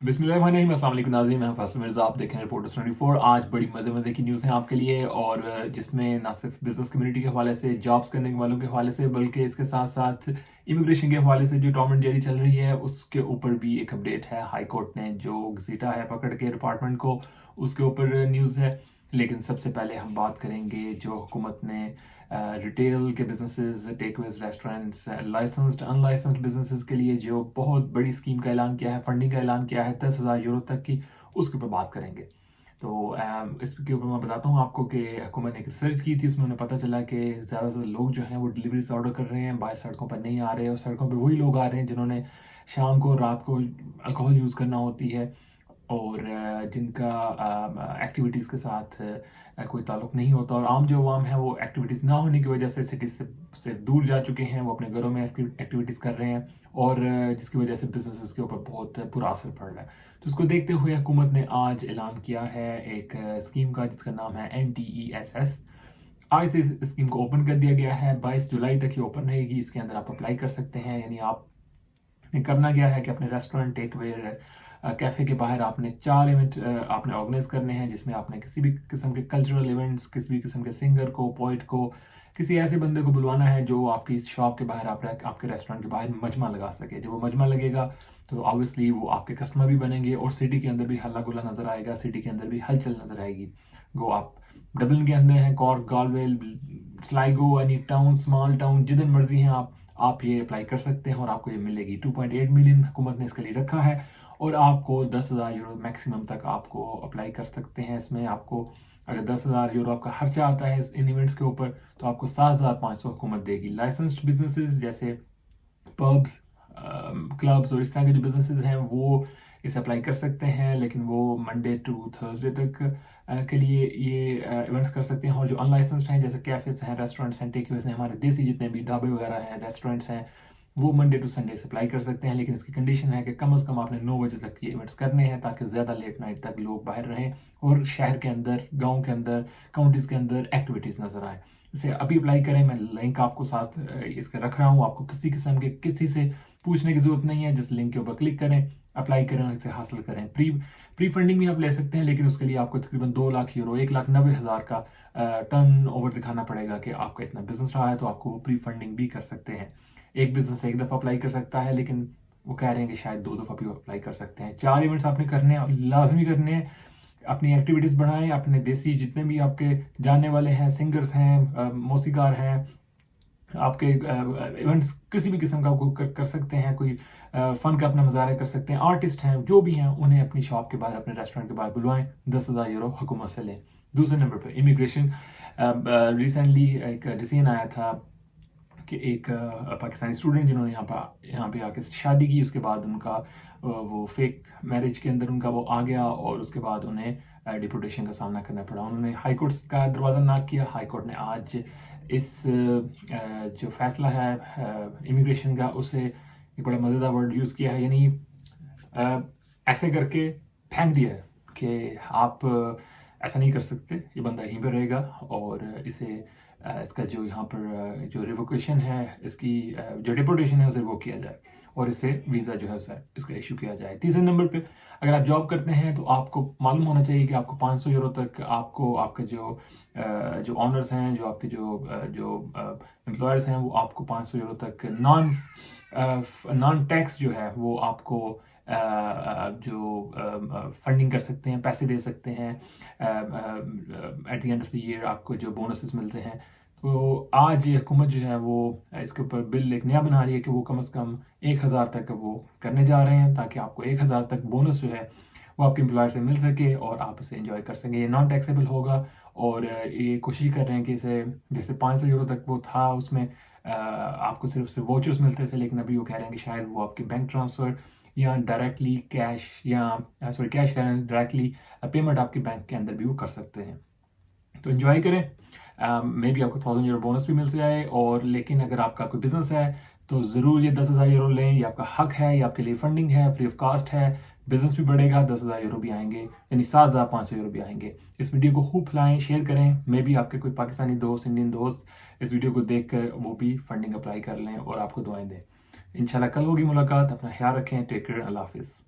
बिस्मिल्लाहिर्रहमानिर्रहीम, अस्सलाम वालेकुम नाज़रीन, मैं फैसल मिर्ज़ा। आप देख रहे हैं रिपोर्टर्स 24। आज बड़ी मज़े की न्यूज़ है आपके लिए, और जिसमें ना सिर्फ बिज़नेस कम्युनिटी के हवाले से, जॉब्स करने वालों के हवाले से, बल्कि इसके साथ साथ इमिग्रेशन के हवाले से जो टॉम एंड जेरी चल रही है उसके ऊपर भी एक अपडेट है। हाई कोर्ट ने जो घसीटा है पकड़ के डिपार्टमेंट को, उसके ऊपर न्यूज़ है। लेकिन सबसे पहले हम बात करेंगे जो हुकूमत ने रिटेल के businesses, takeaways, restaurants, licensed unlicensed businesses के लिए जो बहुत बड़ी स्कीम का ऐलान किया है, फंडिंग का ऐलान किया है 10,000 यूरो तक की, उसके ऊपर बात करेंगे। तो इसके ऊपर मैं बताता हूँ आपको कि हुकूमत ने एक रिसर्च की थी, उसमें उन्हें पता चला कि ज़्यादातर लोग जो हैं वो डिलीवरी से ऑर्डर कर रहे हैं, बाहर सड़कों पर नहीं आ रहे, और सड़कों पर वही लोग आ रहे हैं जिन्होंने शाम को, रात को अल्कोहल यूज़ करना होती है, और जिनका एक्टिविटीज़ के साथ कोई ताल्लुक नहीं होता, और आम जो अवाम है वो एक्टिविटीज़ ना होने की वजह से सिटी से दूर जा चुके हैं, वो अपने घरों में एक्टिविटीज़ कर रहे हैं, और जिसकी वजह से बिजनेसेस के ऊपर बहुत बुरा असर पड़ रहा है। तो इसको देखते हुए हुकूमत ने आज ऐलान किया है एक स्कीम का, जिसका नाम है NTESS। आज से इस स्कीम को ओपन कर दिया गया है, 22 जुलाई तक ये ओपन रहेगी। इसके अंदर आप अप्लाई कर सकते हैं। यानी आप करना क्या है कि अपने रेस्टोरेंट, टेक वे, कैफ़े के बाहर आपने 4 इवेंट आपने ऑर्गेनाइज करने हैं, जिसमें आपने किसी भी किस्म के कल्चरल इवेंट्स, किसी भी किस्म के सिंगर को, पोइट को, किसी ऐसे बंदे को बुलवाना है जो आपकी शॉप के बाहर, आपके रेस्टोरेंट के बाहर मजमा लगा सके। जब वो मजमा लगेगा तो ऑब्वियसली वो आपके कस्टमर भी बनेंगे, और सिटी के अंदर भी हल्ला गुल्ला नज़र आएगा, सिटी के अंदर भी हलचल नज़र आएगी। गो आप डबलिन के अंदर हैं, Cork, Galway, Sligo, any town, small town, जिधर मर्जी हैं आप ये अप्लाई कर सकते हैं, और आपको ये मिलेगी। 2.8 मिलियन हुकूमत ने इसके लिए रखा है, और आपको 10,000 यूरो मैक्सिमम तक आपको अप्लाई कर सकते हैं। इसमें आपको अगर 10,000 यूरो आपका खर्चा आता है इन इवेंट्स के ऊपर, तो आपको 7,500 हुकूमत देगी। लाइसेंस्ड बिजनेसेस जैसे पब्स, क्लब्स और इस तरह के जो बिजनेसेस हैं वो इसे अप्लाई कर सकते हैं, लेकिन वो मंडे टू थर्सडे तक के लिए ये इवेंट्स कर सकते हैं। और जो अनलाइसेंस्ड हैं जैसे कैफेज हैं, रेस्टोरेंट्स हैं, टेकअवेज हैं, हमारे देसी जितने भी ढाबे वगैरह हैं, रेस्टोरेंट्स हैं, वो मंडे टू संडे से अप्लाई कर सकते हैं। लेकिन इसकी कंडीशन है कि कम से कम आपने 9 बजे तक ये इवेंट्स करने हैं, ताकि ज़्यादा लेट नाइट तक लोग बाहर रहें और शहर के अंदर, गाँव के अंदर, काउंटीज़ के अंदर एक्टिविटीज़ नज़र आए। इसे अभी अप्लाई करें। मैं लिंक आपको साथ इसका रख रहा हूँ। आपको किसी किस्म के किसी से पूछने की जरूरत नहीं है, जिस लिंक के ऊपर क्लिक करें, अप्लाई करें और इसे हासिल करें। प्री फंडिंग भी आप ले सकते हैं, लेकिन उसके लिए आपको तकरीबन 2 लाख यूरो, 1,90,000 का टर्न ओवर दिखाना पड़ेगा कि आपका इतना बिजनेस रहा है, तो आपको वो प्री फंडिंग भी कर सकते हैं। एक बिजनेस एक दफ़ा अप्लाई कर सकता है, लेकिन वो कह रहे हैं कि शायद 2 दफ़ा भी अप्लाई कर सकते हैं। 4 इवेंट्स आपने करने हैं, लाजमी करने हैं। अपनी एक्टिविटीज़ बढ़ाएं, अपने देसी जितने भी आपके जानने वाले हैं, सिंगर्स हैं, मौसीकार हैं, आपके इवेंट्स किसी भी किस्म का कर सकते हैं, कोई फन का अपना मुजाहरा कर सकते हैं, आर्टिस्ट हैं जो भी हैं, उन्हें अपनी शॉप के बाहर, अपने रेस्टोरेंट के बाहर बुलवाएं, 10,000 यूरो हुकूमत से लें। दूसरे नंबर पर इमिग्रेशन। रिसेंटली एक डिसीजन आया था कि एक पाकिस्तानी स्टूडेंट जिन्होंने यहाँ पे आके शादी की, उसके बाद उनका वो फेक मैरिज के अंदर उनका वो आ गया, और उसके बाद उन्हें डिपोर्टेशन का सामना करना पड़ा। उन्होंने हाई कोर्ट का दरवाज़ा नाक किया। हाई कोर्ट ने आज इस जो फैसला है इमिग्रेशन का, उसे एक बड़ा मज़ेदार वर्ड यूज़ किया है, यानी ऐसे करके फेंक दिया है कि आप ऐसा नहीं कर सकते, ये बंदा यहीं पर रहेगा, और इसका जो यहाँ पर जो रिवोकेशन है, इसकी जो डिपोर्टेशन है, उसे रिवोक किया जाए, और इससे वीज़ा जो है उसे इसका इशू किया जाए। तीसरे नंबर पे, अगर आप जॉब करते हैं तो आपको मालूम होना चाहिए कि आपको 500 यूरो तक आपको आपके जो ऑनर्स हैं, जो आपके जो एम्प्लॉयर्स हैं, वो आपको 500 यूरो तक नॉन टैक्स जो है वो आपको जो फंडिंग कर सकते हैं, पैसे दे सकते हैं। At the end of the year आपको जो बोनसेस मिलते हैं। तो आज ये हुकूमत जो है वो इसके ऊपर बिल एक नया बना रही है कि वो कम से कम 1,000 तक वो करने जा रहे हैं, ताकि आपको 1,000 तक बोनस जो है वो आपके एम्प्लॉयर से मिल सके और आप इसे एंजॉय कर सकें। ये नॉन टैक्सेबल होगा, और ये कोशिश कर रहे हैं कि इसे, जैसे 500 यूरो तक वो था, उसमें आपको सिर्फ वोचर्स मिलते थे, लेकिन अभी वो कह रहे हैं कि शायद वो आपके बैंक ट्रांसफ़र या डायरेक्टली कैश, या सॉरी कैश कह रहे हैं, डायरेक्टली पेमेंट आपके बैंक के अंदर भी वो कर सकते हैं। तो एंजॉय करें। मे बी आपको 1,000 यूरो बोनस भी मिल जाए, और लेकिन अगर आपका कोई बिजनेस है तो ज़रूर ये 10,000 यूरो लें। ये आपका हक है, ये आपके लिए फंडिंग है, फ्री ऑफ कॉस्ट है। बिजनेस भी बढ़ेगा, 10,000 यूरो भी आएंगे, यानी 7,500 यूरो भी आएंगे। इस वीडियो को खूब फैलाएं, शेयर करें। मे बी आपके कोई पाकिस्तानी दोस्त, इंडियन दोस्त इस वीडियो को देख कर वो भी फंडिंग अप्लाई कर लें और आपको दुआएं दें। इंशाल्लाह कल होगी मुलाकात। अपना ख्याल रखें। Take care. अल्लाह हाफिज़।